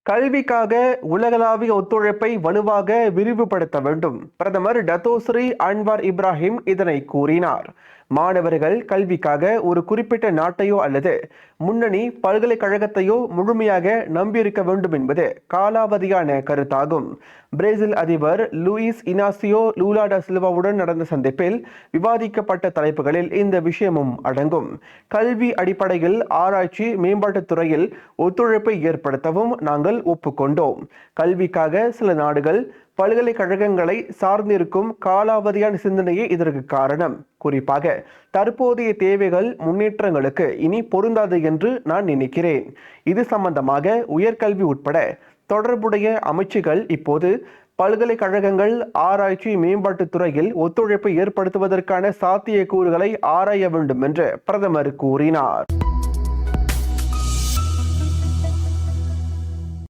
கல்விக்காக உலகளாவிய ஒத்துழைப்பை வலுவாக விரிவுபடுத்த வேண்டும். பிரதமர் டத்தோஸ்ரீ அன்வார் இப்ராஹிம் இதனை கூறினார். மாணவர்கள் கல்விக்காக ஒரு குறிப்பிட்ட நாட்டையோ அல்லது முன்னணி பல்கலைக்கழகத்தையோ முழுமையாக நம்பியிருக்க வேண்டும் என்பது காலாவதியான கருத்தாகும். பிரேசில் அதிபர் லூயிஸ் இனாசியோ லூலா டா சில்வாவுடன் நடந்த சந்திப்பில் விவாதிக்கப்பட்ட தலைப்புகளில் இந்த விஷயமும் அடங்கும். கல்வி அடிப்படையில் ஆராய்ச்சி மேம்பாட்டுத் துறையில் ஒத்துழைப்பை ஏற்படுத்தவும் நாங்கள் ஒப்புக்கொண்டோம். கல்விக்காக சில நாடுகள் பல்கலைக்கழகங்களை சார்ந்திருக்கும் காலாவதியான சிந்தனையே இதற்கு காரணம். குறிப்பாக தற்போதைய தேவைகள் முன்னேற்றங்களுக்கு இனி பொருந்தாது என்று நான் நினைக்கிறேன். இது சம்பந்தமாக உயர்கல்வி உட்பட தொடர்புடைய அமைச்சுகள் இப்போது பல்கலைக்கழகங்கள் ஆராய்ச்சி மேம்பாட்டுத் துறையில் ஒத்துழைப்பை ஏற்படுத்துவதற்கான சாத்தியக்கூறுகளை ஆராய வேண்டும் என்று பிரதமர் கூறினார்.